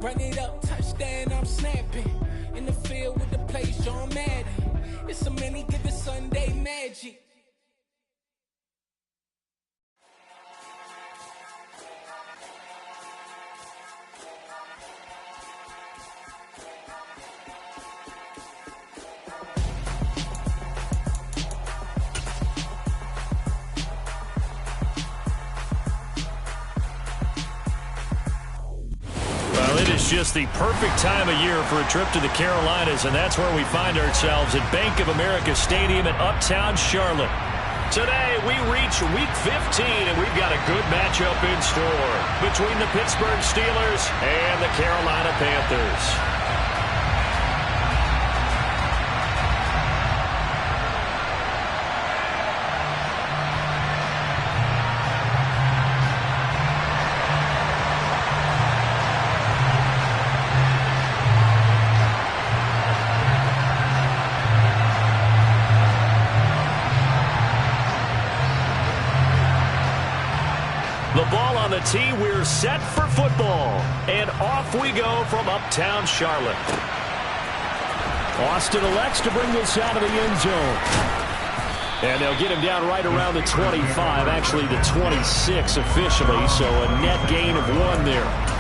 Run it up, touchdown, I'm snapping. In the field with the plays, John Madden. It's a many given Sunday magic. It's just the perfect time of year for a trip to the Carolinas, and that's where we find ourselves at Bank of America Stadium in Uptown Charlotte. Today, we reach Week 15, and we've got a good matchup in store between the Pittsburgh Steelers and the Carolina Panthers. The ball on the tee, we're set for football. And off we go from Uptown Charlotte. Austin elects to bring this out of the end zone. And they'll get him down right around the 25, actually the 26 officially, so a net gain of 1 there.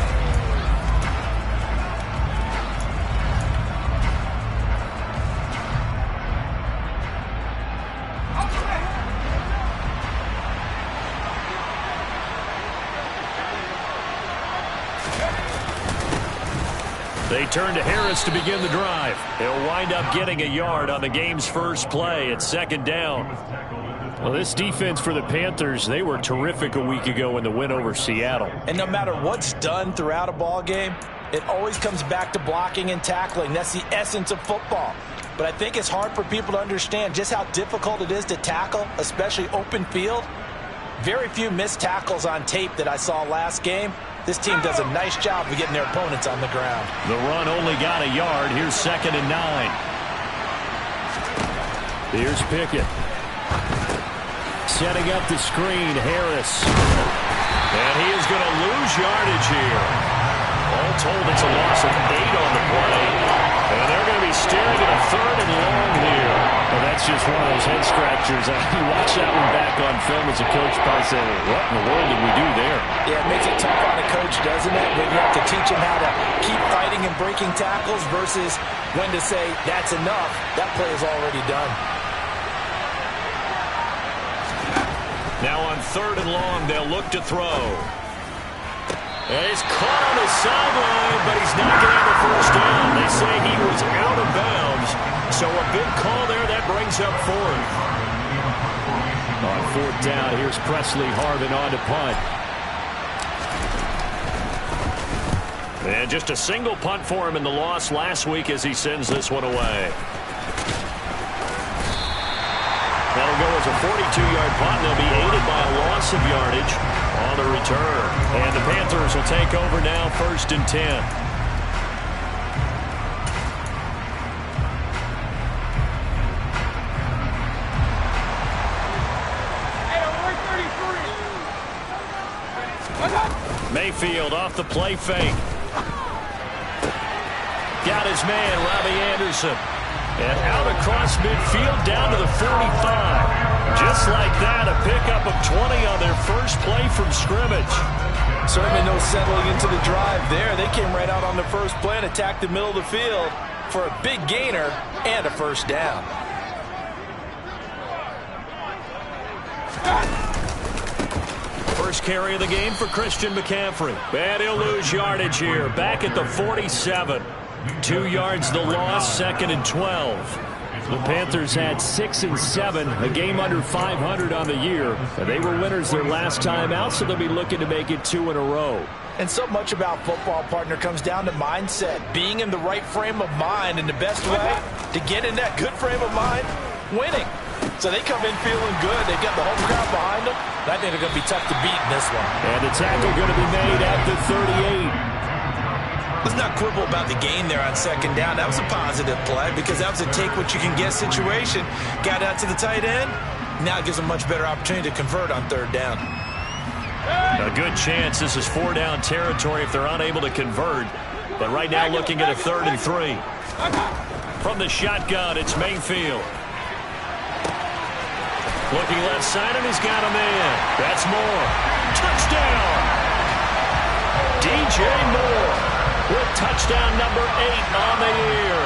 They turn to Harris to begin the drive. He'll wind up getting a yard on the game's first play at 2nd down. Well, this defense for the Panthers, they were terrific a week ago in the win over Seattle. And no matter what's done throughout a ball game, it always comes back to blocking and tackling. That's the essence of football. But I think it's hard for people to understand just how difficult it is to tackle, especially open field. Very few missed tackles on tape that I saw last game. This team does a nice job of getting their opponents on the ground. The run only got a yard. Here's 2nd and 9. Here's Pickett. Setting up the screen, Harris. And he is going to lose yardage here. All told, it's a loss of 8 on the play. And they're going to be staring at a 3rd and long here. Well, that's just one of those head scratchers. You watch that one back on film as a coach probably say, what in the world did we do there? Yeah, it makes it tough on a coach, doesn't it? When you have to teach him how to keep fighting and breaking tackles versus when to say, that's enough. That play is already done. Now on 3rd and long, they'll look to throw. And he's caught on the sideline, but he's not going to have a first down. They say he was out of bounds. So a big call there. That brings up 4th. On 4th down, here's Presley Harvin on to punt. And just a single punt for him in the loss last week as he sends this one away. That'll go as a 42-yard punt. They'll be aided by a loss of yardage on the return. And the Panthers will take over now, 1st and 10. Mayfield off the play fake. Got his man, Robbie Anderson. And out across midfield down to the 45. Just like that, a pickup of 20 on their first play from scrimmage. Certainly no settling into the drive there. They came right out on the first play and attacked the middle of the field for a big gainer and a first down. First carry of the game for Christian McCaffrey. And he'll lose yardage here. Back at the 47. 2 yards the loss, 2nd and 12. The Panthers had 6 and 7, a game under 500 on the year. They were winners their last time out, so they'll be looking to make it 2 in a row. And so much about football, partner, comes down to mindset. Being in the right frame of mind, and the best way to get in that good frame of mind, winning. So they come in feeling good. They've got the home crowd behind them. I think they're going to be tough to beat in this one. And the tackle going to be made at the 38. Let's not quibble about the gain there on 2nd down. That was a positive play because that was a take-what-you-can-get situation. Got out to the tight end. Now it gives them a much better opportunity to convert on 3rd down. A good chance this is 4-down territory if they're unable to convert. But right now looking at a 3rd and 3. From the shotgun, it's Mayfield. Looking left side, and he's got a man. That's Moore. Touchdown! DJ Moore with touchdown number 8 on the year.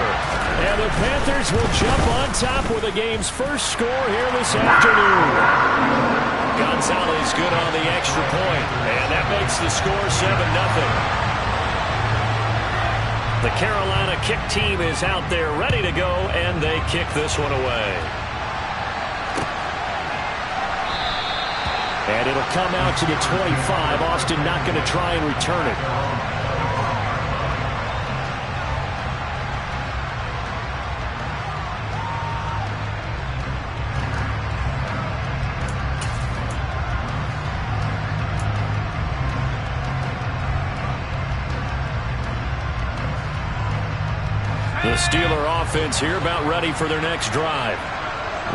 And the Panthers will jump on top with the game's first score here this afternoon. Gonzalez good on the extra point, and that makes the score 7-0. The Carolina kick team is out there ready to go, and they kick this one away. And it'll come out to the 25. Austin not going to try and return it. The Steeler offense here about ready for their next drive.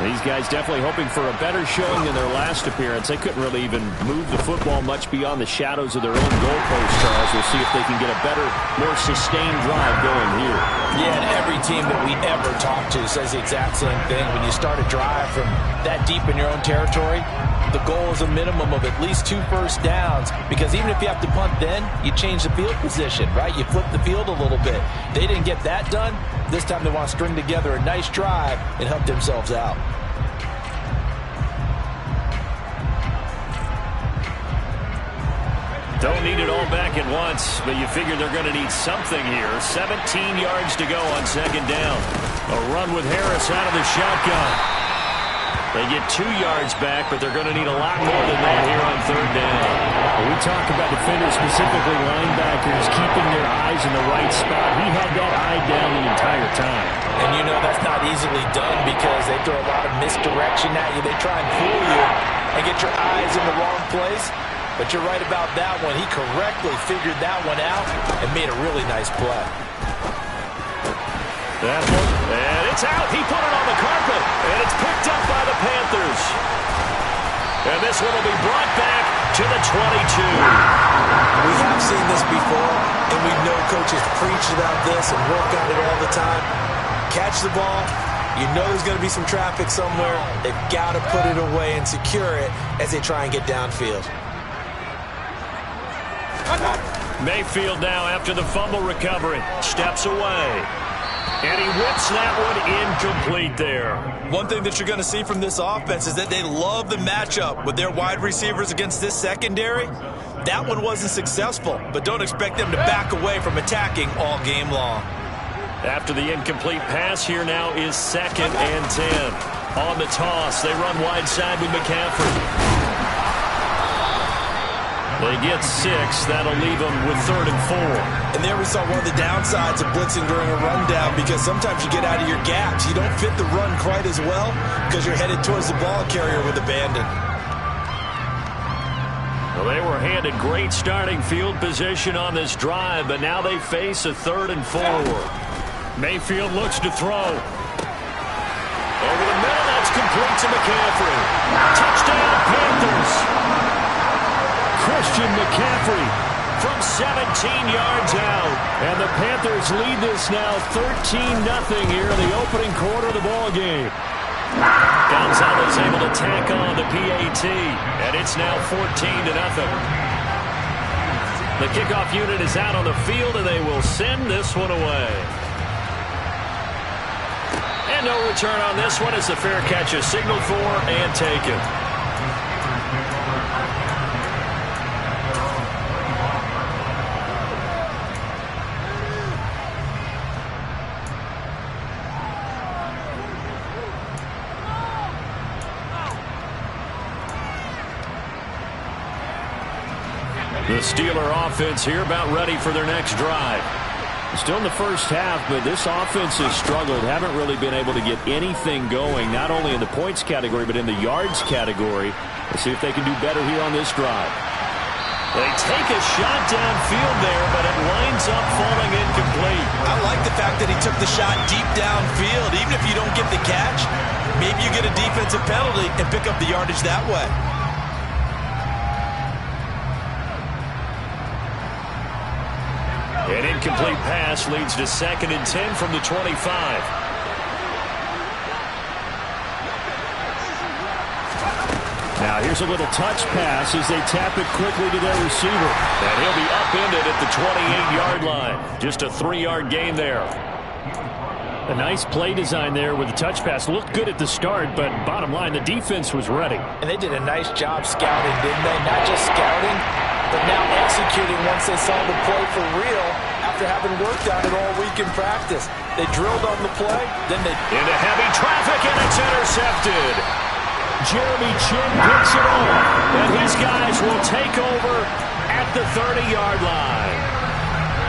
These guys definitely hoping for a better showing than their last appearance. They couldn't really even move the football much beyond the shadows of their own goalpost, Charles. We'll see if they can get a better, more sustained drive going here. Yeah, and every team that we ever talk to says the exact same thing. When you start a drive from that deep in your own territory, the goal is a minimum of at least 2 first downs, because even if you have to punt then, you change the field position, right? You flip the field a little bit. They didn't get that done. This time they want to string together a nice drive and help themselves out. Don't need it all back at once, but you figure they're going to need something here. 17 yards to go on 2nd down. A run with Harris out of the shotgun. They get 2 yards back, but they're going to need a lot more than that here on 3rd down. When we talk about defenders, specifically linebackers, keeping their eyes in the right spot. He had that eye down the entire time. And you know that's not easily done because they throw a lot of misdirection at you. They try and fool you and get your eyes in the wrong place. But you're right about that one. He correctly figured that one out and made a really nice play. That one, and it's out. He put it on the carpet, and it's picked up by the Panthers. And this one will be brought back to the 22. We have seen this before, and we know coaches preach about this and work on it all the time. Catch the ball. You know there's going to be some traffic somewhere. They've got to put it away and secure it as they try and get downfield. Mayfield now after the fumble recovery. Steps away. And he whips that one incomplete there. One thing that you're going to see from this offense is that they love the matchup with their wide receivers against this secondary. That one wasn't successful, but don't expect them to back away from attacking all game long. After the incomplete pass, here now is 2nd and 10. On the toss, they run wide side with McCaffrey. They get 6. That'll leave them with 3rd and 4. And there we saw one of the downsides of blitzing during a rundown, because sometimes you get out of your gaps. You don't fit the run quite as well because you're headed towards the ball carrier with abandon. Well, they were handed great starting field position on this drive, but now they face a 3rd and 4. Mayfield looks to throw. Over the middle, that's complete to McCaffrey. Touchdown, Panthers. Christian McCaffrey from 17 yards out. And the Panthers lead this now 13-0 here in the opening quarter of the ball game. Gonzalez able to tack on the PAT, and it's now 14-0. The kickoff unit is out on the field, and they will send this one away. And no return on this one as the fair catch is signaled for and taken. The Steeler offense here about ready for their next drive. Still in the first half, but this offense has struggled. Haven't really been able to get anything going, not only in the points category, but in the yards category. Let's see if they can do better here on this drive. They take a shot downfield there, but it winds up falling incomplete. I like the fact that he took the shot deep downfield. Even if you don't get the catch, maybe you get a defensive penalty and pick up the yardage that way. An incomplete pass leads to 2nd and 10 from the 25. Now here's a little touch pass as they tap it quickly to their receiver. And he'll be upended at the 28-yard line. Just a 3-yard gain there. A nice play design there with the touch pass. Looked good at the start, but bottom line, the defense was ready. And they did a nice job scouting, didn't they? Not just scouting, but now executing once they saw the play for real after having worked on it all week in practice. They drilled on the play, then they... Into heavy traffic, and it's intercepted. Jeremy Chin picks it off, and his guys will take over at the 30-yard line.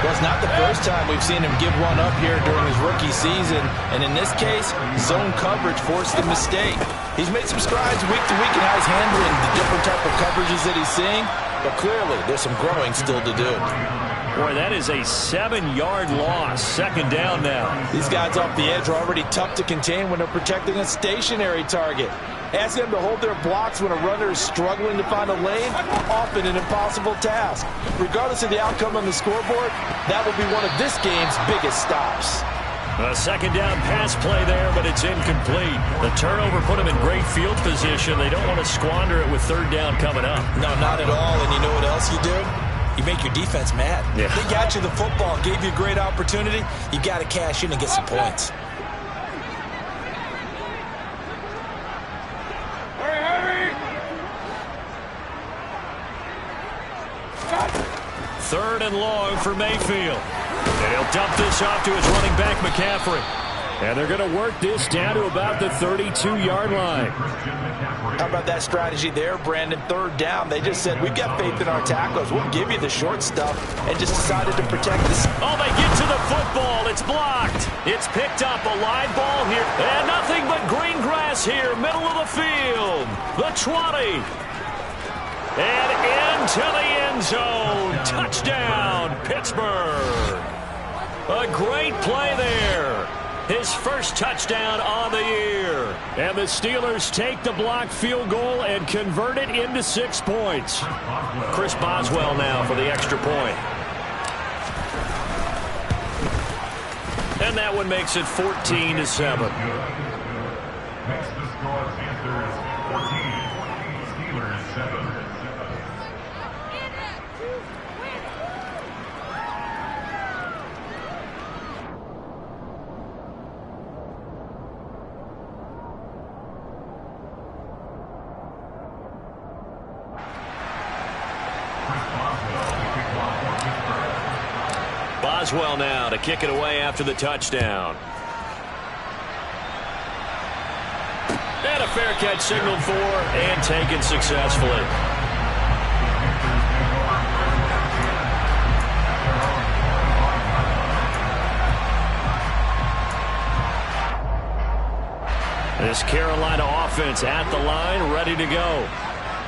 Well, it's not the first time we've seen him give one up here during his rookie season. And in this case, zone coverage forced the mistake. He's made some strides week to week in how he's handling the different type of coverages that he's seeing. But clearly, there's some growing still to do. Boy, that is a 7-yard loss. 2nd down now. These guys off the edge are already tough to contain when they're protecting a stationary target. Asking them to hold their blocks when a runner is struggling to find a lane, often an impossible task. Regardless of the outcome on the scoreboard, that will be one of this game's biggest stops. A 2nd down pass play there, but it's incomplete. The turnover put them in great field position. They don't want to squander it with 3rd down coming up. No, not at all. And you know what else you do? You make your defense mad. Yeah. They got you the football, gave you a great opportunity. You got to cash in and get some points. 3rd and long for Mayfield. And he'll dump this off to his running back, McCaffrey. And they're going to work this down to about the 32-yard line. How about that strategy there, Brandon? 3rd down. They just said, we've got faith in our tackles. We'll give you the short stuff, and just decided to protect this. Oh, they get to the football. It's blocked. It's picked up. A live ball here. And nothing but green grass here, middle of the field. The 20. And into the end zone. Touchdown, Pittsburgh. A great play there. His first touchdown on the year. And the Steelers take the blocked field goal and convert it into 6 points. Chris Boswell now for the extra point. And that one makes it 14-7. Next to score Panthers 14, Steelers 7. Boswell now to kick it away after the touchdown. And a fair catch signaled for and taken successfully. This Carolina offense at the line, ready to go.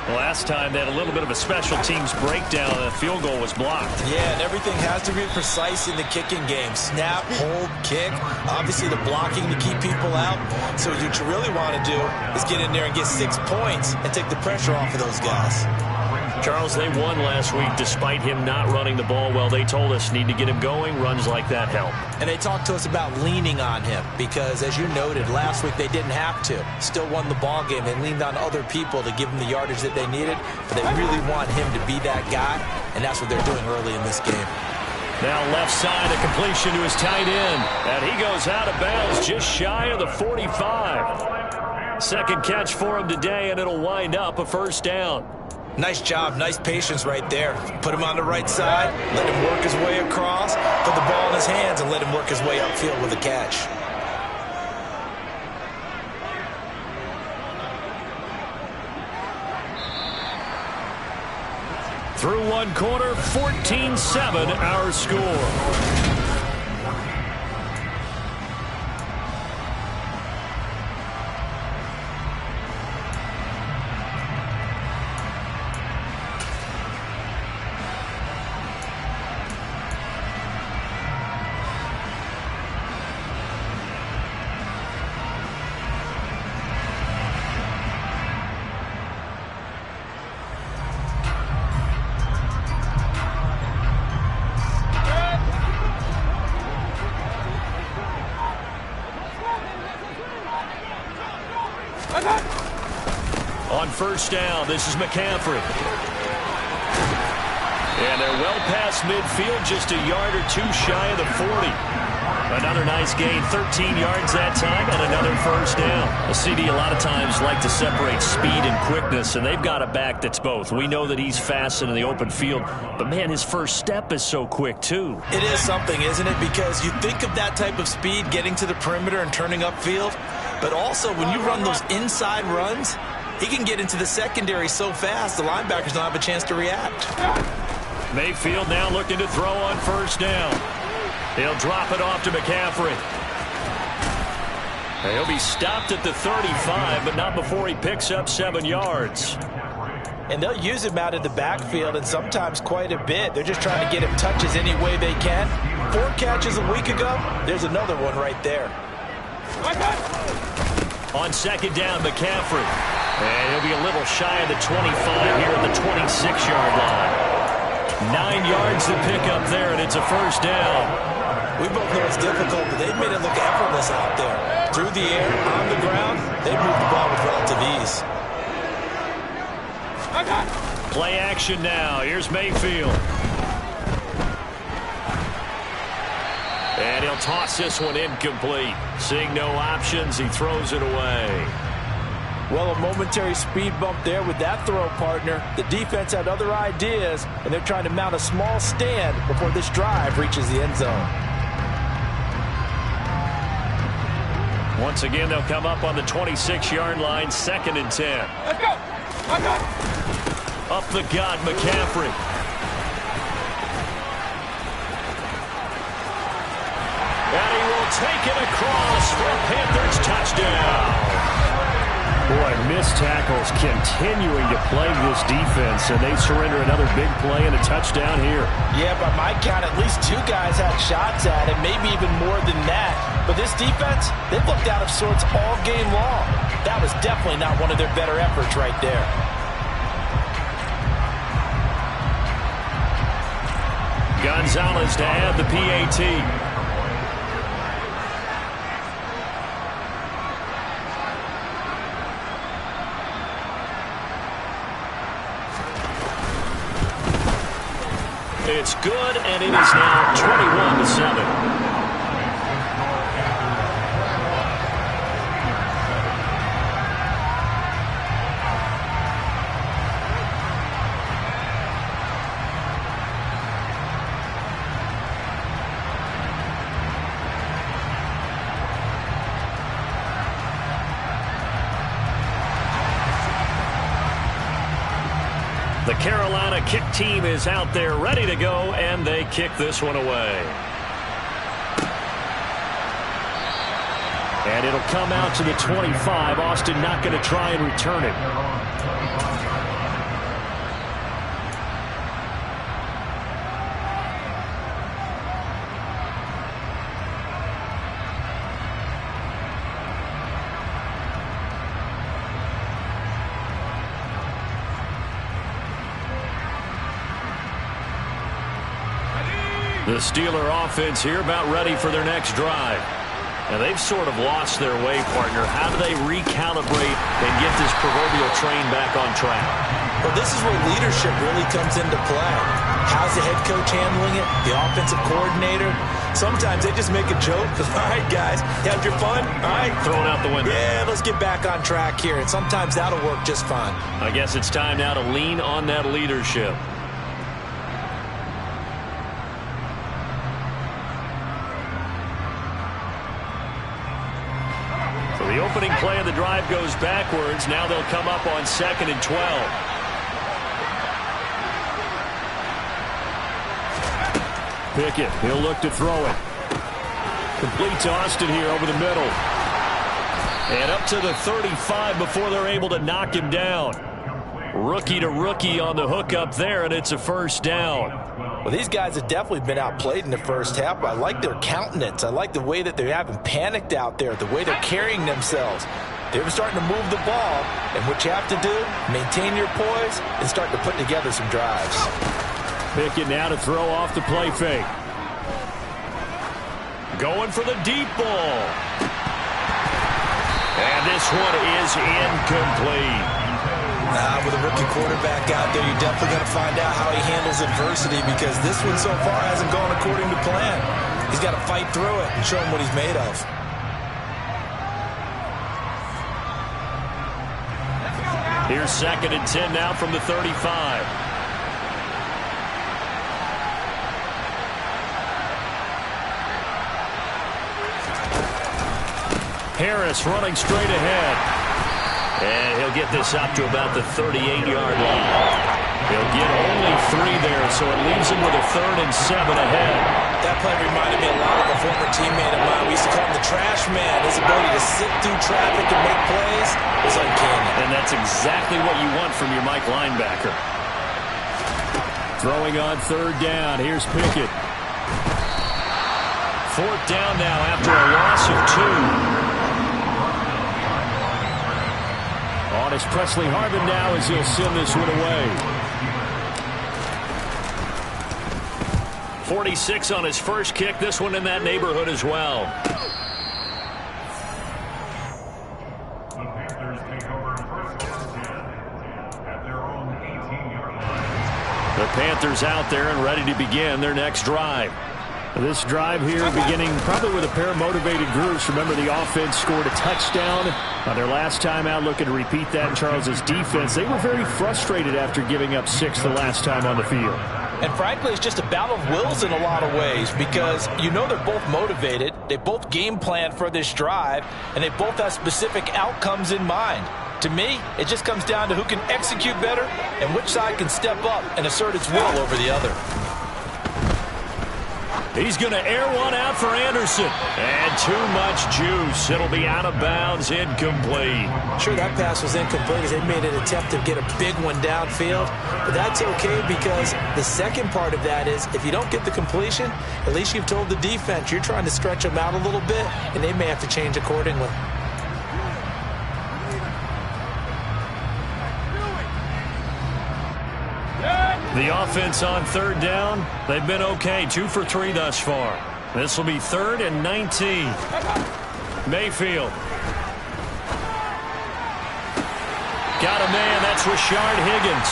Last time they had a little bit of a special teams breakdown and the field goal was blocked. Yeah, and everything has to be precise in the kicking game. Snap, hold, kick. Obviously the blocking to keep people out. So what you really want to do is get in there and get 6 points and take the pressure off of those guys. Charles, they won last week despite him not running the ball well. They told us need to get him going. Runs like that help. And they talked to us about leaning on him because, as you noted, last week they didn't have to. Still won the ball game. They leaned on other people to give them the yardage that they needed. But they really want him to be that guy, and that's what they're doing early in this game. Now left side, a completion to his tight end. And he goes out of bounds just shy of the 45. Second catch for him today, and it'll wind up a 1st down. Nice job, nice patience right there. Put him on the right side, let him work his way across, put the ball in his hands, and let him work his way upfield with a catch. Through 1 quarter, 14-7 our score. On first down, this is McCaffrey. And they're well past midfield, just a yard or two shy of the 40. Another nice gain, 13 yards that time, and another first down. A CD a lot of times like to separate speed and quickness, and they've got a back that's both. We know that he's fast in the open field, but, man, his first step is so quick, too. It is something, isn't it? Because you think of that type of speed getting to the perimeter and turning upfield, but also when you run those inside runs, he can get into the secondary so fast the linebackers don't have a chance to react. Mayfield now looking to throw on first down. He'll drop it off to McCaffrey. He'll be stopped at the 35, but not before he picks up 7 yards. And they'll use him out in the backfield, and sometimes quite a bit. They're just trying to get him touches any way they can. 4 catches a week ago, there's another one right there. On second down, McCaffrey. And he'll be a little shy of the 25 here at the 26-yard line. 9 yards to pick up there, and it's a first down. We both know it's difficult, but they've made it look effortless out there. Through the air, on the ground, they've moved the ball with relative ease. Play action now. Here's Mayfield. And he'll toss this one incomplete. Seeing no options, he throws it away. Well, a momentary speed bump there with that throw, partner. The defense had other ideas, and they're trying to mount a small stand before this drive reaches the end zone. Once again, they'll come up on the 26-yard line, 2nd and 10. Let's go. Let's go. Up the gut, McCaffrey. And he will take it across for a Panthers touchdown. Boy, missed tackles continuing to plague this defense, and they surrender another big play and a touchdown here. Yeah, by my count, at least 2 guys had shots at it, maybe even more than that. But this defense, they've looked out of sorts all game long. That was definitely not one of their better efforts right there. Gonzalez to add the PAT. It's good, and it is now 21-7. The Carolina kick team is out there ready to go, and they kick this one away. And it'll come out to the 25. Austin not going to try and return it. The Steeler offense here about ready for their next drive. And they've sort of lost their way, partner. How do they recalibrate and get this proverbial train back on track? Well, this is where leadership really comes into play. How's the head coach handling it? The offensive coordinator? Sometimes they just make a joke. All right, guys, you had your fun? All right. Thrown out the window. Yeah, let's get back on track here. And sometimes that'll work just fine. I guess it's time now to lean on that leadership. The opening play of the drive goes backwards. Now they'll come up on 2nd and 12. Pickett, he'll look to throw it. Complete to Austin here over the middle. And up to the 35 before they're able to knock him down. Rookie to rookie on the hook up there, and it's a first down. Well, these guys have definitely been outplayed in the first half. I like their countenance. I like the way that they haven't panicked out there, the way they're carrying themselves. They're starting to move the ball, and what you have to do, maintain your poise and start to put together some drives. Pickett now to throw off the play fake. Going for the deep ball. And this one is incomplete. With a rookie quarterback out there, you're definitely going to find out how he handles adversity, because this one so far hasn't gone according to plan. He's got to fight through it and show him what he's made of. Here's 2nd and 10 now from the 35. Harris running straight ahead. And he'll get this up to about the 38-yard line. He'll get only 3 there, so it leaves him with a 3rd and 7 ahead. That play reminded me a lot of a former teammate of mine. We used to call him the trash man. His ability to sit through traffic and make plays was uncanny. And that's exactly what you want from your Mike linebacker. Throwing on 3rd down. Here's Pickett. 4th down now after a loss of 2. On is Presley Harvin now as he'll send this one away. 46 on his first kick. This one in that neighborhood as well. The Panthers take over 1st and 10 at their own 18-yard line. The Panthers out there and ready to begin their next drive. This drive here beginning probably with a pair of motivated groups. Remember, the offense scored a touchdown on their last time out. Looking to repeat that in Charles's defense. They were very frustrated after giving up 6 the last time on the field. And frankly, it's just a battle of wills in a lot of ways, because you know they're both motivated. They both game plan for this drive, and they both have specific outcomes in mind. To me, it just comes down to who can execute better and which side can step up and assert its will over the other. He's going to air one out for Anderson. And too much juice. It'll be out of bounds, incomplete. Sure, that pass was incomplete as they made an attempt to get a big one downfield. But that's okay, because the second part of that is if you don't get the completion, at least you've told the defense you're trying to stretch them out a little bit, and they may have to change accordingly. The offense on 3rd down, they've been okay. 2 for 3 thus far. This will be 3rd and 19. Mayfield. Got a man, that's Rashard Higgins.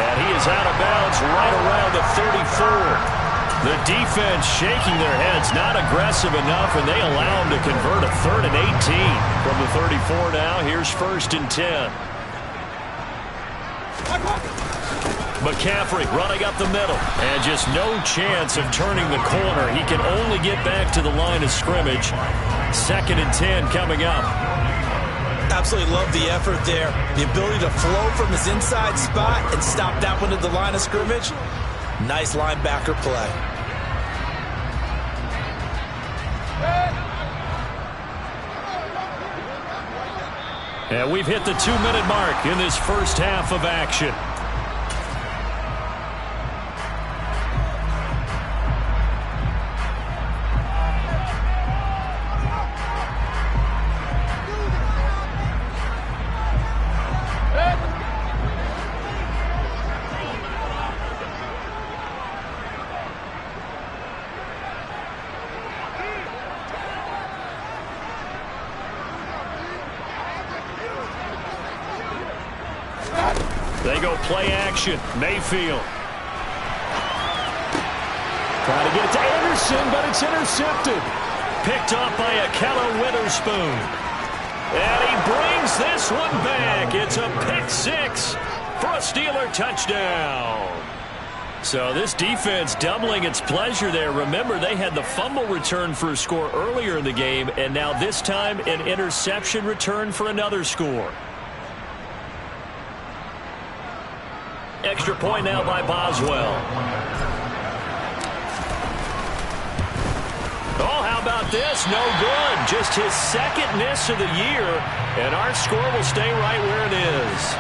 And he is out of bounds right around the 34. The defense shaking their heads, not aggressive enough, and they allow him to convert a 3rd and 18. From the 34 now, here's 1st and 10. McCaffrey running up the middle, and just no chance of turning the corner. He can only get back to the line of scrimmage. 2nd and 10 coming up. Absolutely love the effort there. The ability to flow from his inside spot and stop that one at the line of scrimmage. Nice linebacker play. And we've hit the 2-minute mark in this first half of action. They go play action. Mayfield. Trying to get it to Anderson, but it's intercepted. Picked up by Akello Witherspoon. And he brings this one back. It's a pick-6 for a Steeler touchdown. So this defense doubling its pleasure there. Remember, they had the fumble return for a score earlier in the game, and now this time an interception return for another score. Extra point now by Boswell. Oh, how about this? No good. Just his 2nd miss of the year, and our score will stay right where it is.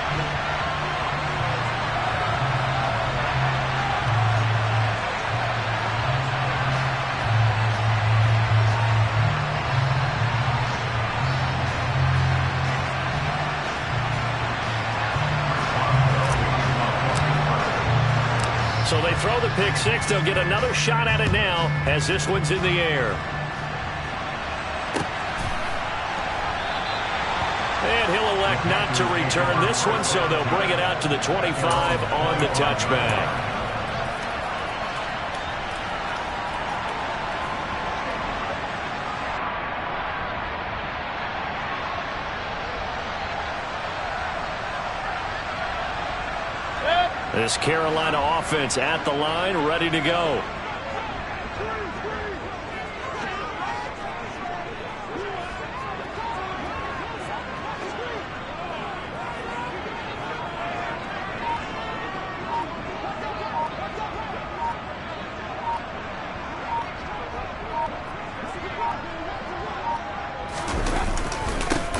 So they throw the pick-6. They'll get another shot at it now as this one's in the air. elect not to return this one, so they'll bring it out to the 25 on the touchback. This Carolina offense at the line, ready to go.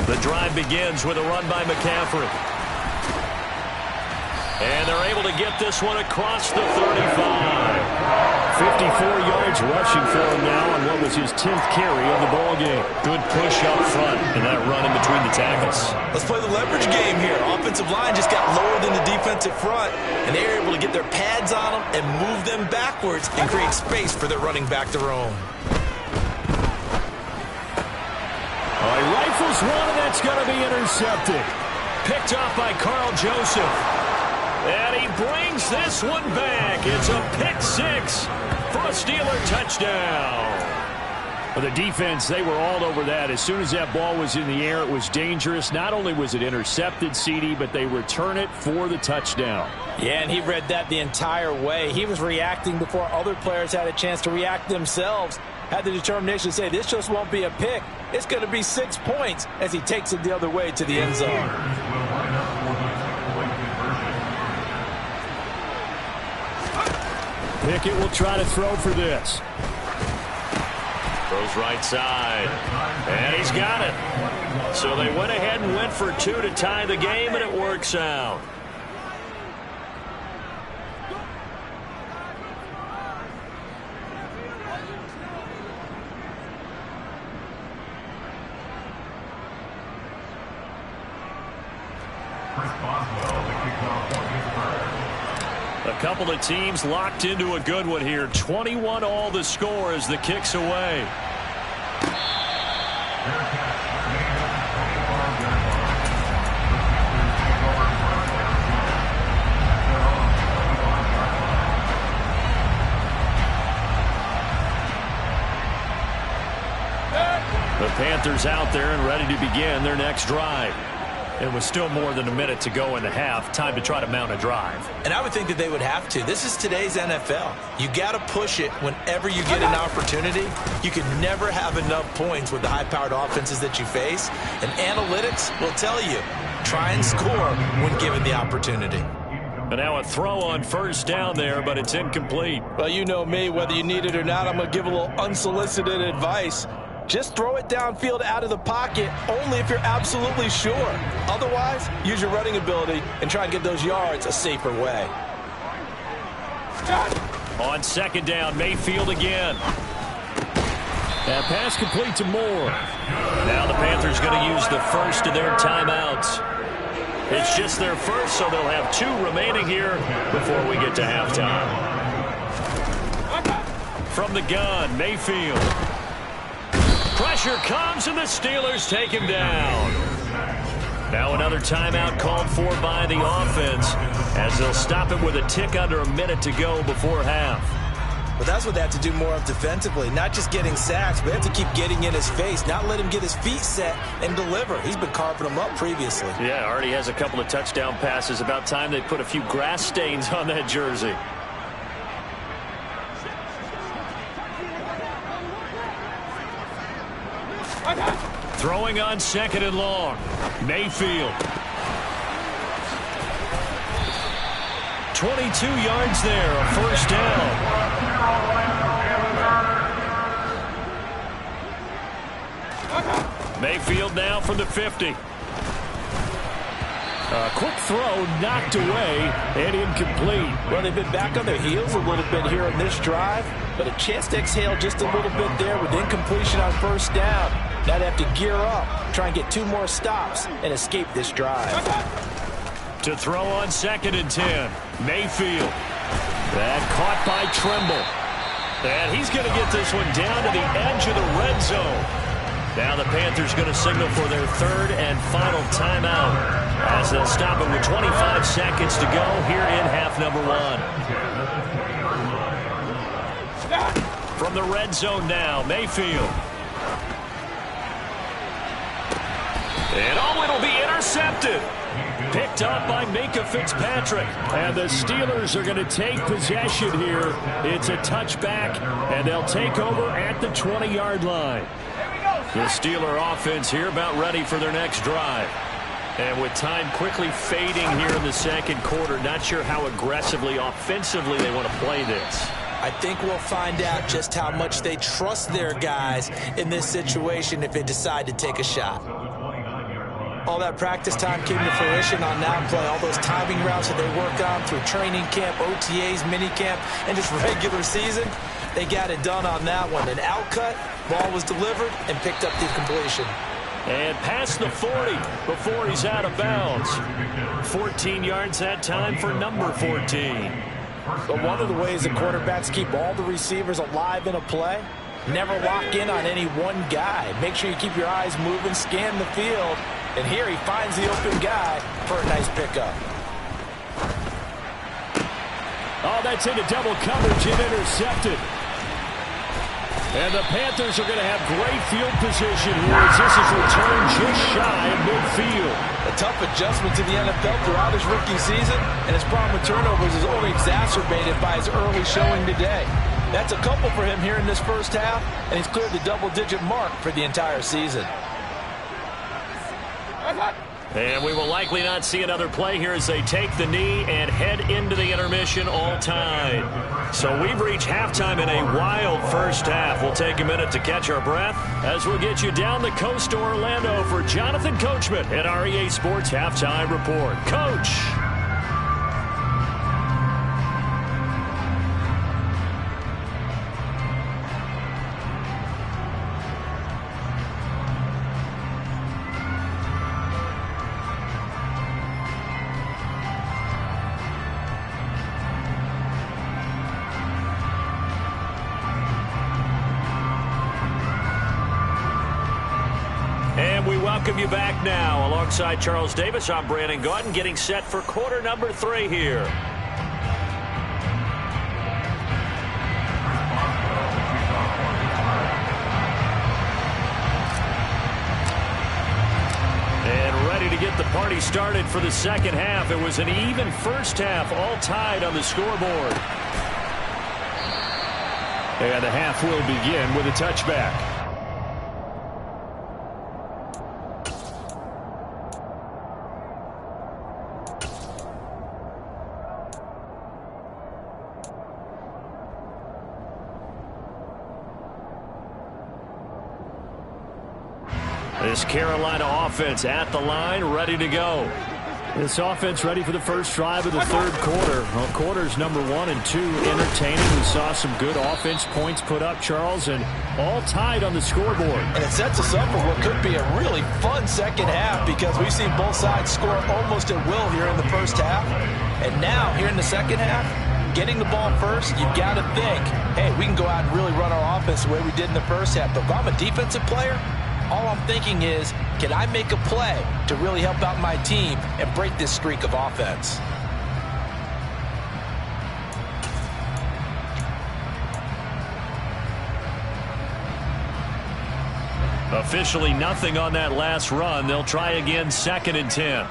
The drive begins with a run by McCaffrey. And they're able to get this one across the 35. 54 yards rushing for him now on what was his 10th carry of the ball game. Good push up front and that run in between the tackles. Let's play the leverage game here. Offensive line just got lower than the defensive front, and they were able to get their pads on them and move them backwards and create space for their running back to roam. He rifles one, and that's going to be intercepted. Picked off by Carl Joseph. And he brings this one back. It's a pick six for a Steeler touchdown. Well, the defense, they were all over that. As soon as that ball was in the air, it was dangerous. Not only was it intercepted, CD, but they return it for the touchdown. Yeah, and he read that the entire way. He was reacting before other players had a chance to react themselves. Had the determination to say, this just won't be a pick. It's going to be 6 points as he takes it the other way to the end zone. Pickett will try to throw for this. Throws right side. And he's got it. So they went ahead and went for two to tie the game, and it works out. A couple of teams locked into a good one here. 21 all the score as the kick's away. The Panthers out there and ready to begin their next drive. It was still more than a minute to go in the half. Time to try to mount a drive. And I would think that they would have to. This is today's NFL. You got to push it whenever you get an opportunity. You can never have enough points with the high-powered offenses that you face. And analytics will tell you, try and score when given the opportunity. And now a throw on first down there, but it's incomplete. Well, you know me. Whether you need it or not, I'm going to give a little unsolicited advice. Just throw it downfield out of the pocket only if you're absolutely sure. Otherwise, use your running ability and try and get those yards a safer way. On second down, Mayfield again. That pass complete to Moore. Now the Panthers going to use the first of their timeouts. It's just their first, so they'll have two remaining here before we get to halftime. From the gun, Mayfield. Pressure comes, and the Steelers take him down. Now another timeout called for by the offense as they'll stop it with a tick under a minute to go before half. But that's what they have to do more of defensively, not just getting sacks, but they have to keep getting in his face, not let him get his feet set and deliver. He's been carving them up previously. Yeah, already has a couple of touchdown passes. About time they put a few grass stains on that jersey. Throwing on second and long. Mayfield. 22 yards there, a first down. Mayfield now from the 50. A quick throw knocked away and incomplete. Well, they've been back on their heels a little bit here in this drive, but a chance to exhale just a little bit there with incompletion on first down. Now they have to gear up, try and get two more stops, and escape this drive. To throw on second and 10, Mayfield. That caught by Tremble. And he's going to get this one down to the edge of the red zone. Now the Panthers going to signal for their third and final timeout as they'll stop it with 25 seconds to go here in half number 1. From the red zone now, Mayfield. And it'll be intercepted. Picked up by Minka Fitzpatrick. And the Steelers are going to take possession here. It's a touchback, and they'll take over at the 20-yard line. The Steeler offense here about ready for their next drive. And with time quickly fading here in the second quarter, not sure how aggressively, offensively they want to play this. I think we'll find out just how much they trust their guys in this situation if they decide to take a shot. All that practice time came to fruition on that play. All those timing routes that they work on through training camp, OTAs, minicamp, and just regular season, they got it done on that one. An outcut, ball was delivered, and picked up the completion. And past the 40 before he's out of bounds. 14 yards that time for number 14. But one of the ways the quarterbacks keep all the receivers alive in a play, never lock in on any one guy. Make sure you keep your eyes moving, scan the field, and here he finds the open guy for a nice pickup. Oh, that's into double coverage and intercepted. And the Panthers are going to have great field position here as this is returned just shy of midfield. A tough adjustment to the NFL throughout his rookie season, and his problem with turnovers is only exacerbated by his early showing today. That's a couple for him here in this first half, and he's cleared the double-digit mark for the entire season. And we will likely not see another play here as they take the knee and head into the intermission all tied. So we've reached halftime in a wild first half. We'll take a minute to catch our breath as we'll get you down the coast to Orlando for Jonathan Coachman at our EA Sports Halftime Report. Coach. Welcome you back now. Alongside Charles Davis, I'm Brandon Gaudin, getting set for quarter number 3 here. And ready to get the party started for the second half. It was an even first half, all tied on the scoreboard. And the half will begin with a touchback. This Carolina offense at the line, ready to go. This offense ready for the first drive of the third quarter. Well, quarters number 1 and 2 entertaining. We saw some good offense points put up, Charles, and all tied on the scoreboard. And it sets us up for what could be a really fun second half because we've seen both sides score almost at will here in the first half. And now, here in the second half, getting the ball first, you've got to think, hey, we can go out and really run our offense the way we did in the first half. But if I'm a defensive player, all I'm thinking is, can I make a play to really help out my team and break this streak of offense? Officially nothing on that last run. They'll try again, 2nd and 10.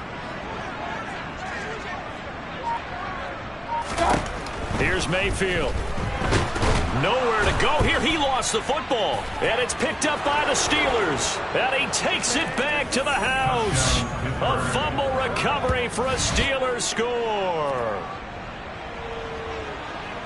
Here's Mayfield. Nowhere to go here. He lost the football. And it's picked up by the Steelers. And he takes it back to the house. A fumble recovery for a Steelers score.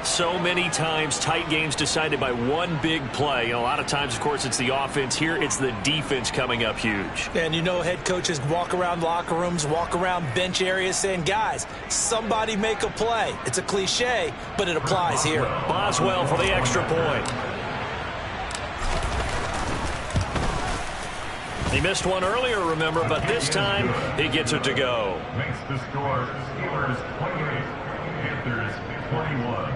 So many times, tight games decided by one big play. A lot of times, of course, it's the offense. Here, it's the defense coming up huge. And you know, head coaches walk around locker rooms, walk around bench areas saying, guys, somebody make a play. It's a cliche, but it applies here. Boswell for the extra point. He missed one earlier, remember, but this time he gets it to go. Makes the score Steelers 28, Panthers 21.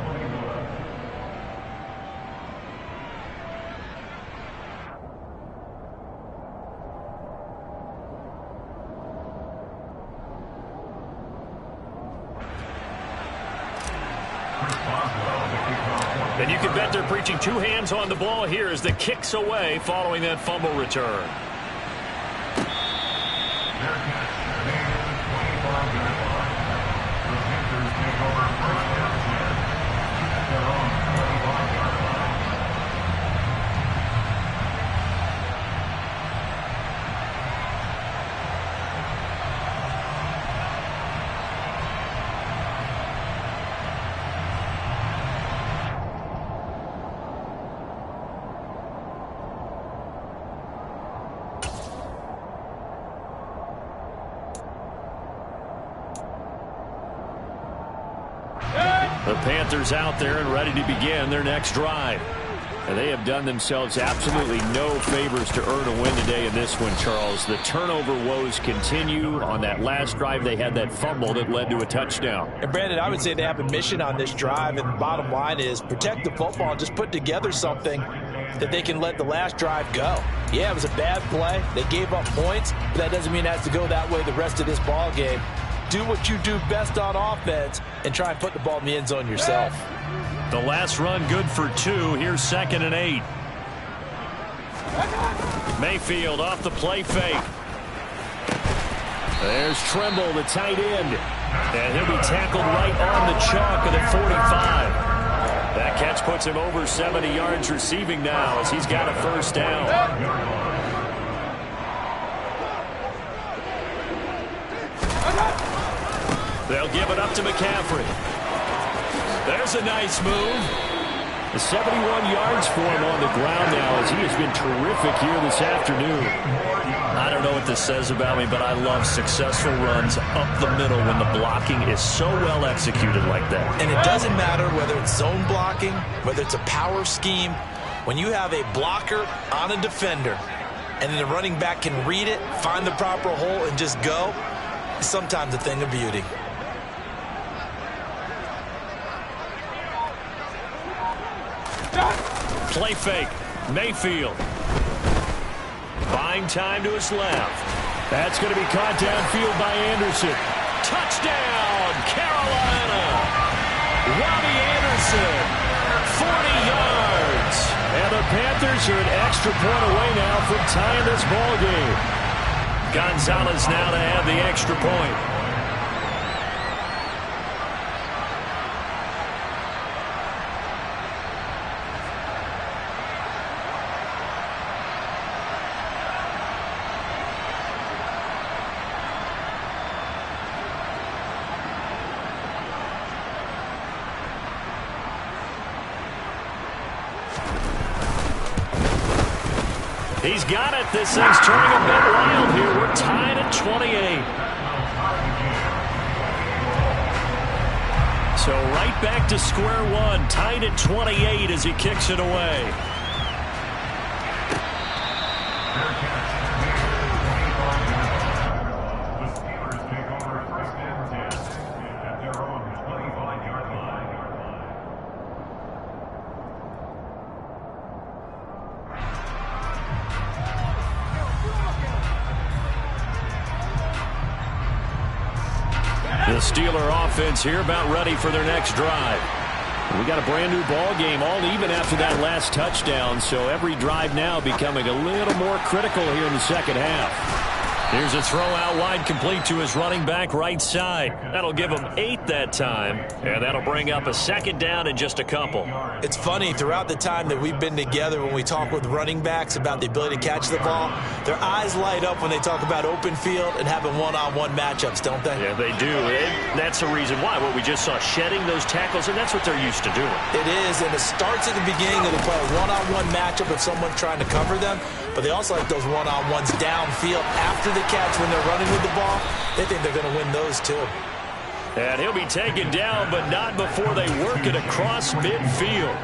And you can bet they're preaching two hands on the ball here as the kick's away following that fumble return. Their catch made at the 25-yard line. The Panthers take over first and 10 at their own 25-yard line. The Panthers out there and ready to begin their next drive. And they have done themselves absolutely no favors to earn a win today in this one, Charles. The turnover woes continue. On that last drive, they had that fumble that led to a touchdown. And Brandon, I would say they have a mission on this drive, and the bottom line is protect the football and just put together something that they can let the last drive go. Yeah, it was a bad play. They gave up points, but that doesn't mean it has to go that way the rest of this ball game. Do what you do best on offense and try and put the ball in the end zone yourself. The last run good for 2. Here's 2nd and 8. Mayfield off the play fake. There's Trimble, the tight end. And he'll be tackled right on the chalk of the 45. That catch puts him over 70 yards receiving now as he's got a first down. They'll give it up to McCaffrey. There's a nice move. 71 yards for him on the ground now as he has been terrific here this afternoon. I don't know what this says about me, but I love successful runs up the middle when the blocking is so well executed like that. And it doesn't matter whether it's zone blocking, whether it's a power scheme. When you have a blocker on a defender and then the running back can read it, find the proper hole, and just go, it's sometimes a thing of beauty. Play fake. Mayfield. Buying time to his left. That's going to be caught downfield by Anderson. Touchdown, Carolina. Robbie Anderson, 40 yards. And the Panthers are an extra point away now from tying this ball game. Gonzalez now to have the extra point. He's got it. This thing's turning a bit wild here. We're tied at 28. So right back to square one. Tied at 28 as he kicks it away. The Steelers take over first and 10 at their own 25-yard line. The Steeler offense here about ready for their next drive. We got a brand new ball game, all even after that last touchdown, so every drive now becoming a little more critical here in the second half. Here's a throw out wide, complete to his running back right side. That'll give him 8 that time, and that'll bring up a second down in just a couple. It's funny, throughout the time that we've been together, when we talk with running backs about the ability to catch the ball, their eyes light up when they talk about open field and having one-on-one matchups, don't they? Yeah, they do. And that's the reason why. What we just saw, shedding those tackles, and that's what they're used to doing. It is, and it starts at the beginning of the play, a one-on-one matchup if someone's trying to cover them, but they also like those one-on-ones downfield after the catch when they're running with the ball. They think they're going to win those too. And he'll be taken down, but not before they work it across midfield.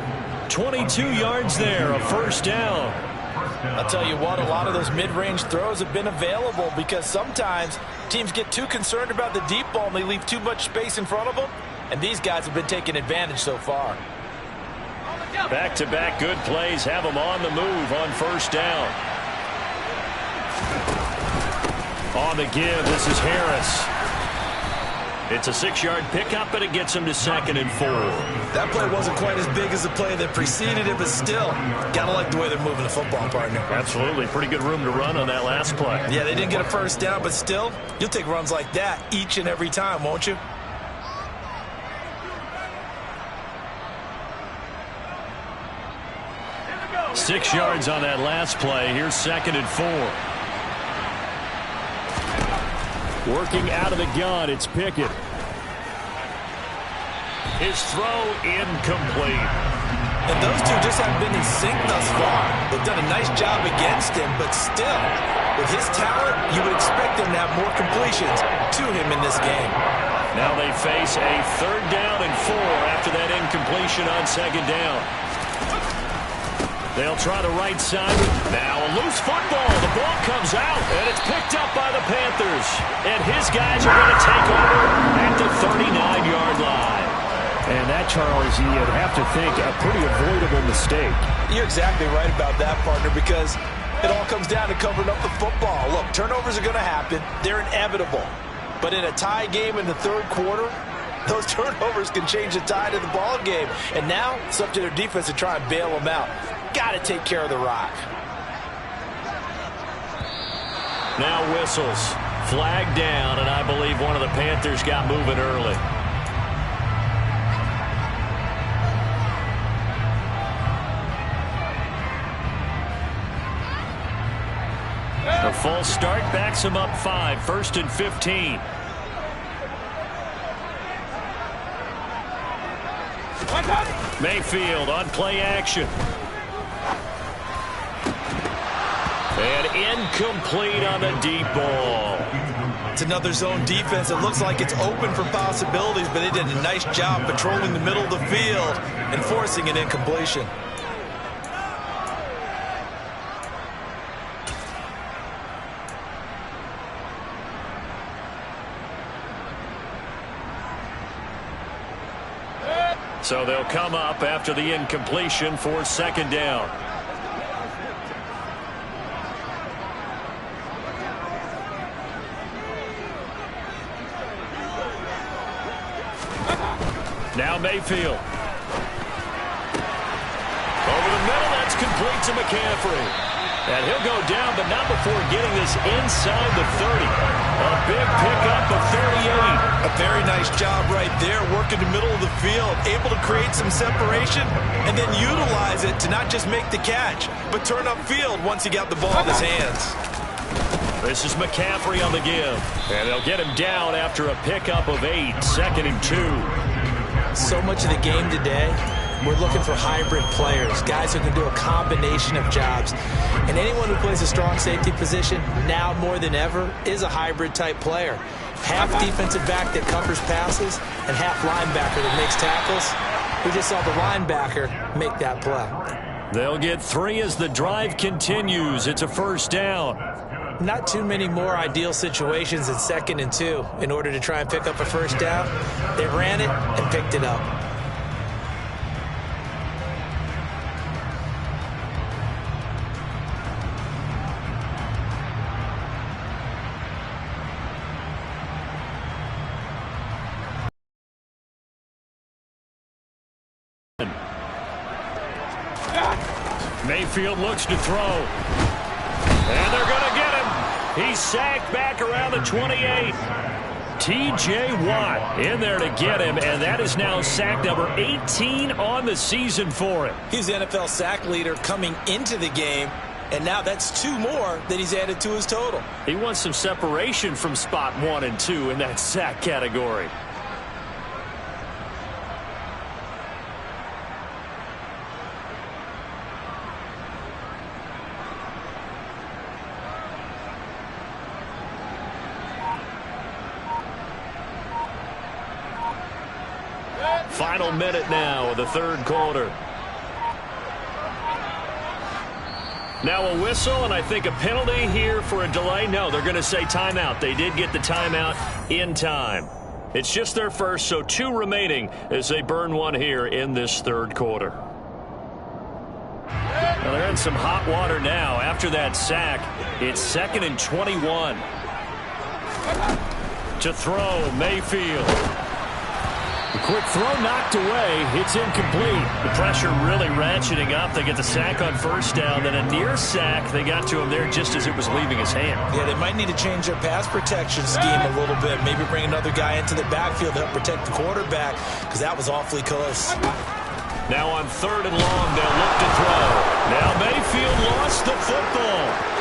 22 yards there, a first down. I'll tell you what, a lot of those mid-range throws have been available because sometimes teams get too concerned about the deep ball and they leave too much space in front of them, and these guys have been taking advantage so far. Back-to-back good plays have them on the move on first down. On the give, this is Harris. It's a 6-yard pickup, and it gets him to 2nd and 4. That play wasn't quite as big as the play that preceded it, but still, gotta like the way they're moving the football, partner. Absolutely. Pretty good room to run on that last play. Yeah, they didn't get a first down, but still, you'll take runs like that each and every time, won't you? Six yards on that last play. Here's 2nd and 4. Working out of the gun, it's Pickett. His throw incomplete. And those two just haven't been in sync thus far. They've done a nice job against him, but still, with his talent, you would expect him to have more completions to him in this game. Now they face a 3rd down and 4 after that incompletion on 2nd down. They'll try the right side. Now a loose football. The ball comes out, and it's picked up by the Panthers. And his guys are going to take over at the 39-yard line. And that, Charles, you'd have to think a pretty avoidable mistake. You're exactly right about that, partner, because it all comes down to covering up the football. Look, turnovers are going to happen. They're inevitable. But in a tie game in the 3rd quarter, those turnovers can change the tide of the ball game. And now it's up to their defense to try and bail them out. Got to take care of the rock. Now whistles. Flag down, and I believe one of the Panthers got moving early. A false start backs him up 5. 1st and 15. Mayfield on play action. And incomplete on the deep ball. It's another zone defense. It looks like it's open for possibilities, but they did a nice job patrolling the middle of the field and forcing an incompletion. So they'll come up after the incompletion for 2nd down. Now Mayfield. Over the middle, that's complete to McCaffrey. And he'll go down, but not before getting this inside the 30. A big pickup of 38. A very nice job right there, working the middle of the field, able to create some separation, and then utilize it to not just make the catch, but turn upfield once he got the ball in his hands. This is McCaffrey on the give. And they'll get him down after a pickup of 8. 2nd and 2. So much of the game today, we're looking for hybrid players, guys who can do a combination of jobs. And anyone who plays a strong safety position, now more than ever, is a hybrid type player. Half defensive back that covers passes and half linebacker that makes tackles. We just saw the linebacker make that play. They'll get 3 as the drive continues. It's a 1st down. Not too many more ideal situations in 2nd and 2 in order to try and pick up a 1st down. They ran it and picked it up. Mayfield looks to throw. And they're going to get him. He's sacked back around the 28. T.J. Watt in there to get him, and that is now sack number 18 on the season for him. He's the NFL sack leader coming into the game, and now that's 2 more that he's added to his total. He wants some separation from spot 1 and 2 in that sack category. Final minute now of the 3rd quarter. Now a whistle, and I think a penalty here for a delay. No, they're going to say timeout. They did get the timeout in time. It's just their first, so 2 remaining as they burn 1 here in this 3rd quarter. Well, they're in some hot water now. After that sack, it's 2nd and 21. To throw, Mayfield. The quick throw knocked away. It's incomplete. The pressure really ratcheting up. They get the sack on first down. Then a near sack. They got to him there just as it was leaving his hand. Yeah, they might need to change their pass protection scheme a little bit. Maybe bring another guy into the backfield to help protect the quarterback, because that was awfully close. Now on 3rd and long, they'll look to throw. Now Mayfield lost the football.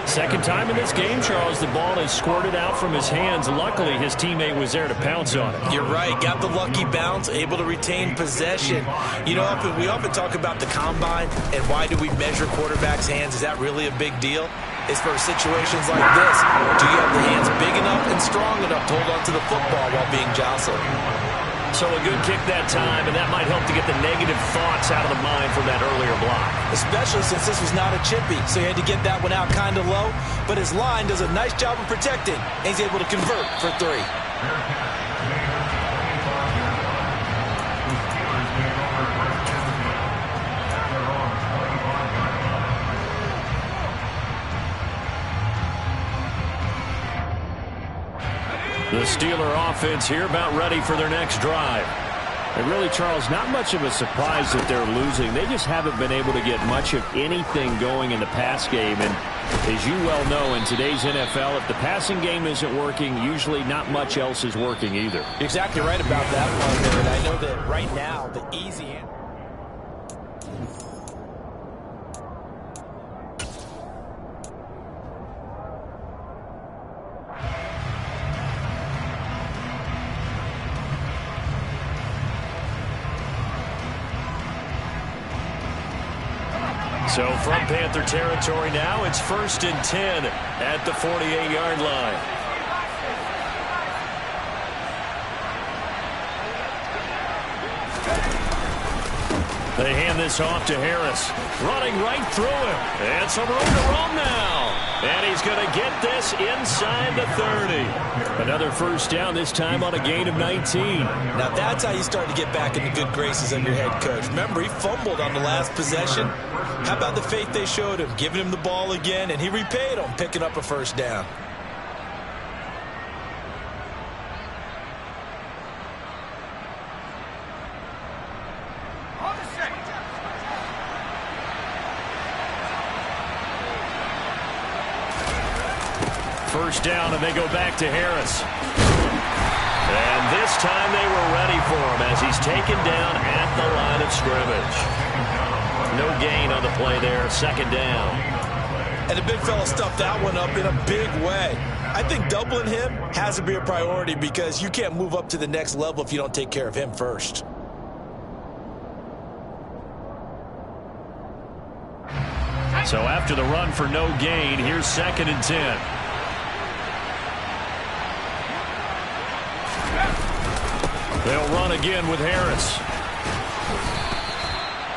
Second time in this game, Charles, the ball is squirted out from his hands. Luckily, his teammate was there to pounce on it. You're right. Got the lucky bounce, able to retain possession. You know, we often talk about the combine and why do we measure quarterbacks' hands. Is that really a big deal? It's for situations like this. Do you have the hands big enough and strong enough to hold on to the football while being jostled? So a good kick that time, and that might help to get the negative thoughts out of the mind from that earlier block. Especially since this was not a chippy, so he had to get that one out kind of low. But his line does a nice job of protecting, and he's able to convert for 3. The Steeler offense here about ready for their next drive. And really, Charles, not much of a surprise that they're losing. They just haven't been able to get much of anything going in the pass game. And as you well know, in today's NFL, if the passing game isn't working, usually not much else is working either. You're exactly right about that one there. And I know that right now, the easy answer. So from Panther territory now, it's 1st and 10 at the 48-yard line. They hand this off to Harris. Running right through him. And some room to roam now. And he's going to get this inside the 30. Another first down, this time on a gain of 19. Now that's how you start to get back in the good graces of your head coach. Remember, he fumbled on the last possession. How about the faith they showed him, giving him the ball again, and he repaid him, picking up a first down. First down, and they go back to Harris. And this time they were ready for him as he's taken down at the line of scrimmage. No gain on the play there, 2nd down. And the big fella stuffed that one up in a big way. I think doubling him has to be a priority because you can't move up to the next level if you don't take care of him first. So after the run for no gain, here's 2nd and 10. They'll run again with Harris.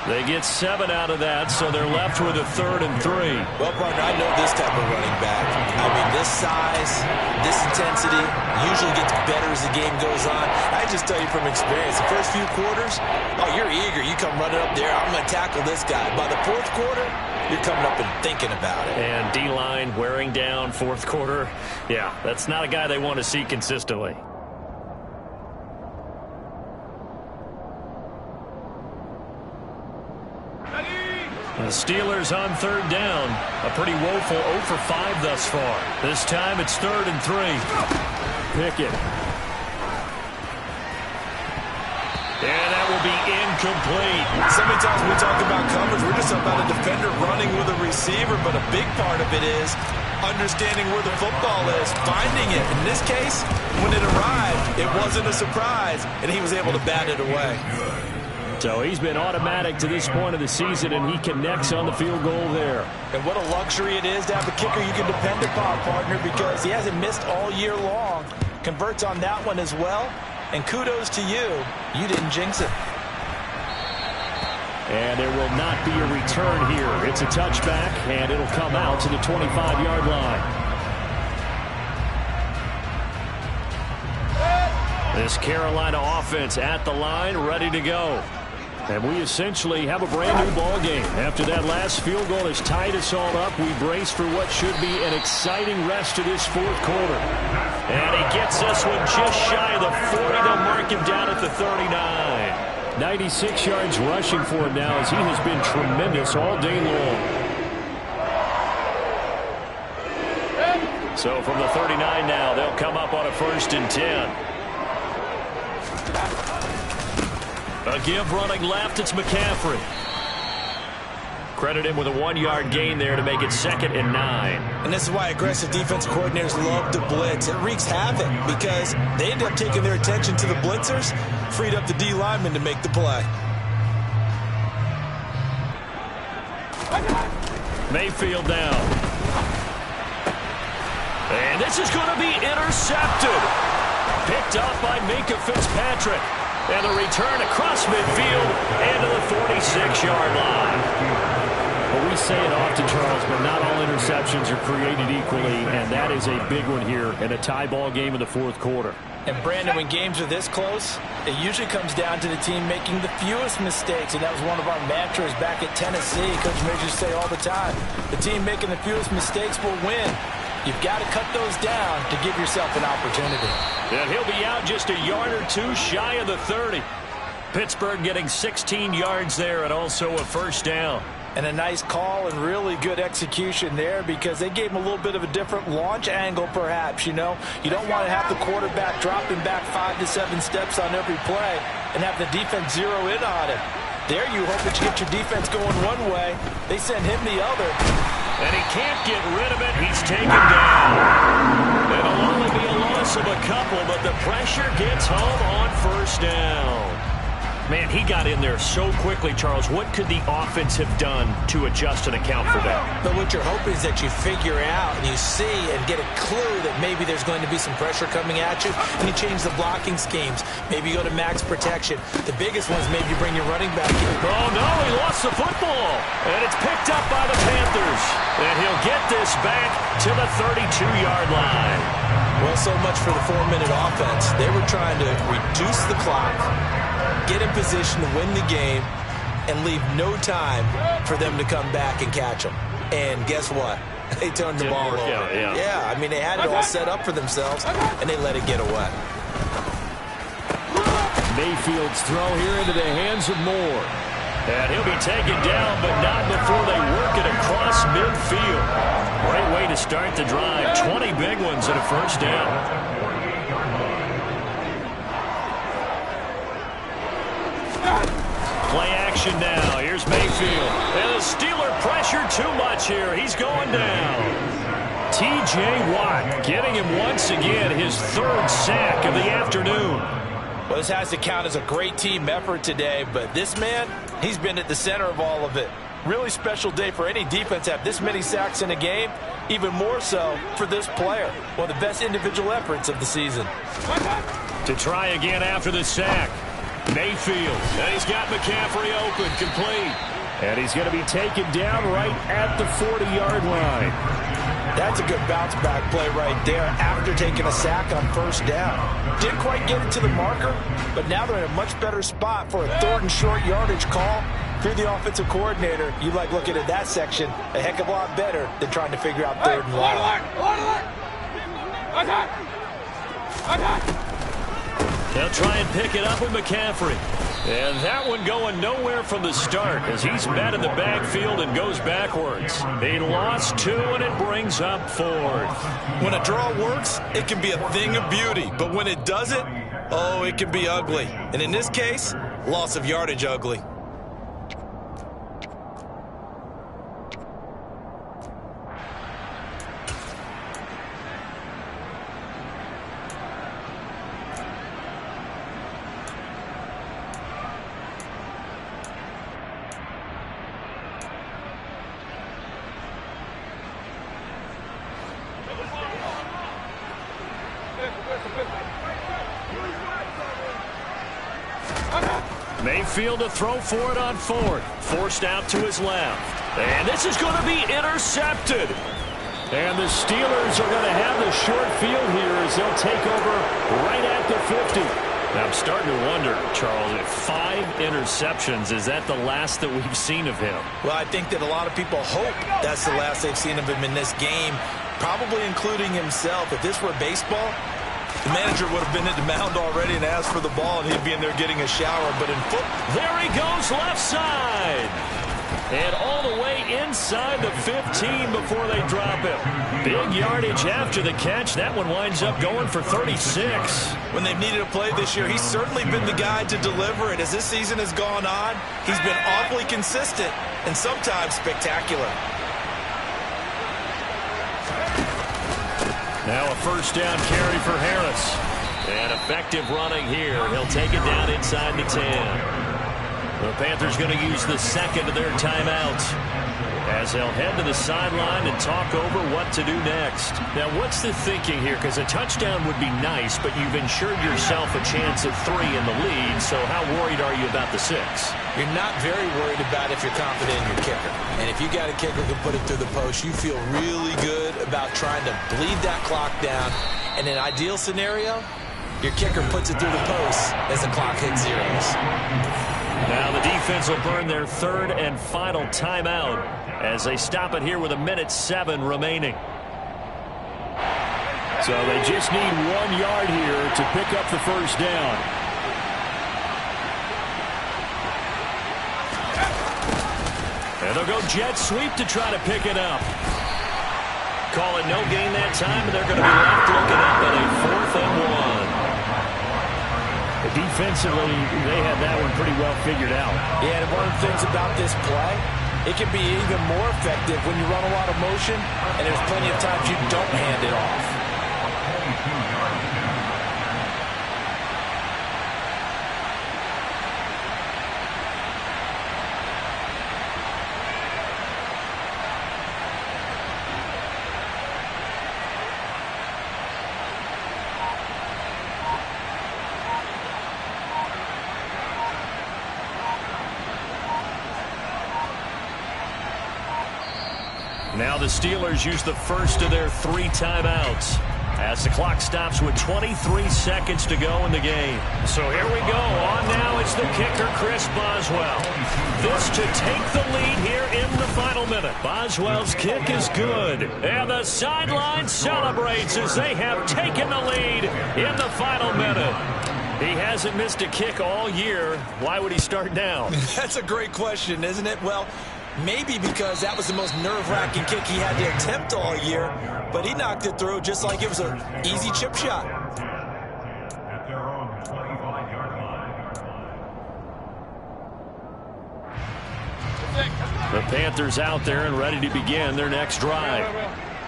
They get 7 out of that, so they're left with a 3rd and 3. Well, partner, I know this type of running back. I mean, this size, this intensity usually gets better as the game goes on. I just tell you from experience, the first few quarters, oh, you're eager. You come running up there, I'm going to tackle this guy. By the 4th quarter, you're coming up and thinking about it. And D-line wearing down 4th quarter. Yeah, that's not a guy they want to see consistently. The Steelers on 3rd down. A pretty woeful 0 for 5 thus far. This time it's 3rd and 3. Pickett. And that will be incomplete. So many times when we talk about coverage, we're just about a defender running with a receiver, but a big part of it is understanding where the football is, finding it. In this case, when it arrived, it wasn't a surprise, and he was able to bat it away. So he's been automatic to this point of the season, and he connects on the field goal there. And what a luxury it is to have a kicker you can depend upon, partner, because he hasn't missed all year long. Converts on that one as well. And kudos to you. You didn't jinx it. And there will not be a return here. It's a touchback, and it'll come out to the 25-yard line. This Carolina offense at the line, ready to go. And we essentially have a brand-new ball game. After that last field goal has tied us all up, we brace for what should be an exciting rest of this fourth quarter. And he gets this one just shy of the 40. They'll mark him down at the 39. 96 yards rushing for him now as he has been tremendous all day long. So from the 39 now, they'll come up on a 1st and 10. A give running left, it's McCaffrey. Credit him with a 1-yard gain there to make it 2nd and 9. And this is why aggressive defense coordinators love to blitz. It wreaks havoc because they end up taking their attention to the blitzers, freed up the D lineman to make the play. Mayfield down. And this is going to be intercepted. Picked up by Minka Fitzpatrick. And the return across midfield and to the 46-yard line. Well, we say it often, Charles, but not all interceptions are created equally, and that is a big one here in a tie ball game in the fourth quarter. And, Brandon, when games are this close, it usually comes down to the team making the fewest mistakes, and that was one of our mantras back at Tennessee. Coach Major used to say all the time, the team making the fewest mistakes will win. You've got to cut those down to give yourself an opportunity. And he'll be out just a yard or two shy of the 30. Pittsburgh getting 16 yards there and also a 1st down. And a nice call and really good execution there because they gave him a little bit of a different launch angle perhaps, you know. You don't want to have the quarterback dropping back 5 to 7 steps on every play and have the defense zero in on him. There you hope that you get your defense going one way. They send him the other. And he can't get rid of it. He's taken down. It'll only be a loss of a couple, but the pressure gets home on 1st down. Man, he got in there so quickly, Charles. What could the offense have done to adjust and account for that? But what you're hoping is that you figure out and you see and get a clue that maybe there's going to be some pressure coming at you, and you change the blocking schemes. Maybe you go to max protection. The biggest one is maybe you bring your running back in. Oh, no, he lost the football. And it's picked up by the Panthers. And he'll get this back to the 32-yard line. Well, so much for the 4-minute offense. They were trying to reduce the clock, get in position to win the game, and leave no time for them to come back and catch them. And guess what? They turned the ball over. Yeah, I mean, they had it all set up for themselves, and they let it get away. Mayfield's throw here into the hands of Moore. And he'll be taken down, but not before they work it across midfield. Great way to start the drive. 20 big ones and a 1st down. Play action now. Here's Mayfield. And the Steeler pressure too much here. He's going down. T.J. Watt getting him once again his 3rd sack of the afternoon. Well, this has to count as a great team effort today, but this man, he's been at the center of all of it. Really special day for any defense to have this many sacks in a game, even more so for this player. One of the best individual efforts of the season. To try again after the sack. Mayfield, and he's got McCaffrey open, complete. And he's going to be taken down right at the 40-yard line. That's a good bounce-back play right there after taking a sack on 1st down. Didn't quite get it to the marker, but now they're in a much better spot for a 3rd and short yardage call. If you're the offensive coordinator, you like looking at that section a heck of a lot better than trying to figure out 3rd and long. They'll try and pick it up with McCaffrey. And that one going nowhere from the start as he's met in the backfield and goes backwards. They lost 2, and it brings up 4th. When a draw works, it can be a thing of beauty. But when it doesn't, oh, it can be ugly. And in this case, loss of yardage ugly. Mayfield to throw for it on 4th. Forced out to his left. And this is going to be intercepted. And the Steelers are going to have the short field here as they'll take over right at the 50. Now, I'm starting to wonder, Charles, if 5 interceptions, is that the last that we've seen of him? Well, I think that a lot of people hope that's the last they've seen of him in this game, probably including himself. If this were baseball, the manager would have been at the mound already and asked for the ball, and he'd be in there getting a shower. But in football, there he goes left side. And all the way inside the 15 before they drop him. Big yardage after the catch. That one winds up going for 36. When they've needed a play this year, he's certainly been the guy to deliver it. As this season has gone on, he's been awfully consistent and sometimes spectacular. Now a first down carry for Harris. And effective running here. He'll take it down inside the 10. The Panthers going to use the second of their timeouts as they'll head to the sideline and talk over what to do next. Now, what's the thinking here? Because a touchdown would be nice, but you've ensured yourself a chance at 3 in the lead, so how worried are you about the 6? You're not very worried about if you're confident in your kicker. And if you got a kicker who can put it through the post, you feel really good about trying to bleed that clock down. In an ideal scenario, your kicker puts it through the post as the clock hits zeros. Now the defense will burn their 3rd and final timeout as they stop it here with 1:07 remaining. So they just need 1 yard here to pick up the first down. And they'll go jet sweep to try to pick it up. Call it no gain that time, and they're going to be left looking up at a 4th and 1. Defensively, they had that one pretty well figured out. Yeah, and one of the things about this play, it can be even more effective when you run a lot of motion, and there's plenty of times you don't hand it off. Now the Steelers use the first of their 3 timeouts as the clock stops with 23 seconds to go in the game. So here we go. On now it's the kicker, Chris Boswell. This to take the lead here in the final minute. Boswell's kick is good. And the sideline celebrates as they have taken the lead in the final minute. He hasn't missed a kick all year. Why would he start now? That's a great question, isn't it? Well, maybe because that was the most nerve-wracking kick he had to attempt all year, but he knocked it through just like it was an easy chip shot. At their own 25-yard line. The Panthers out there and ready to begin their next drive.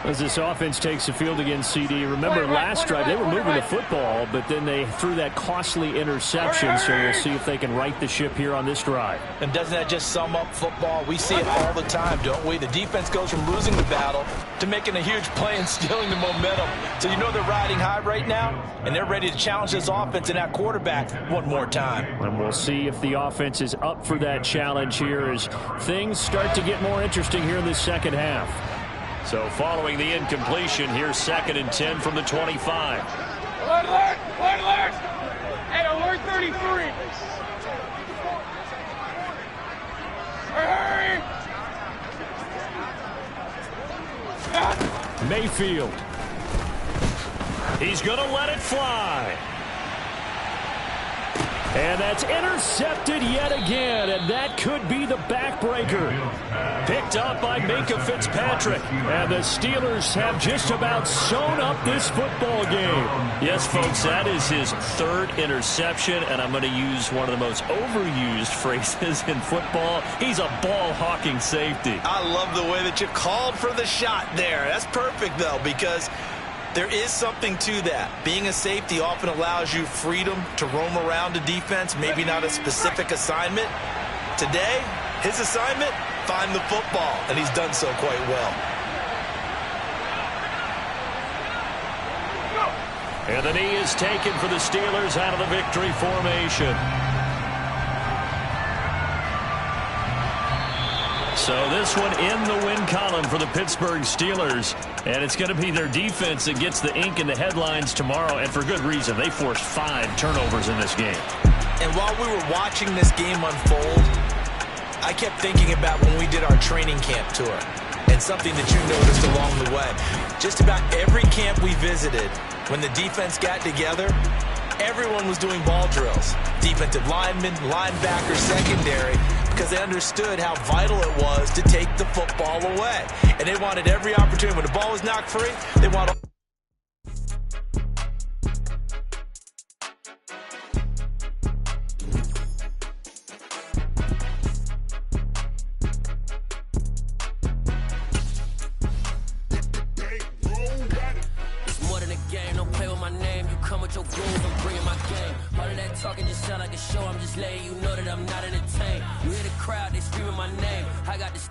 As this offense takes the field against CD, remember last drive they were moving the football, but then they threw that costly interception, so we'll see if they can right the ship here on this drive. And doesn't that just sum up football? We see it all the time, don't we? The defense goes from losing the battle to making a huge play and stealing the momentum. So you know they're riding high right now, and they're ready to challenge this offense and that quarterback one more time. And we'll see if the offense is up for that challenge here as things start to get more interesting here in the second half. So following the incompletion, here's 2nd and 10 from the 25. Alert! Alert! Hey, alert 33! Hurry! Mayfield. He's going to let it fly. And that's intercepted yet again, and that could be the backbreaker. Picked up by Minka Fitzpatrick. And the Steelers have just about sewn up this football game. Yes, folks, that is his 3rd interception, and I'm going to use one of the most overused phrases in football. He's a ball-hawking safety. I love the way that you called for the shot there. That's perfect, though, because there is something to that. Being a safety often allows you freedom to roam around a defense, maybe not a specific assignment. Today, his assignment, find the football, and he's done so quite well. And the knee is taken for the Steelers out of the victory formation. So this one in the win column for the Pittsburgh Steelers. And it's going to be their defense that gets the ink in the headlines tomorrow. And for good reason. They forced 5 turnovers in this game. And while we were watching this game unfold, I kept thinking about when we did our training camp tour. And something that you noticed along the way. Just about every camp we visited, when the defense got together, everyone was doing ball drills. Defensive linemen, linebackers, secondary, because they understood how vital it was to take the football away. And they wanted every opportunity. When the ball was knocked free, they wanted... Your groove, I'm bringing my game. All of that talking just sound like a show. I'm just letting you know that I'm not entertained. You hear the crowd, they screaming my name. I got this.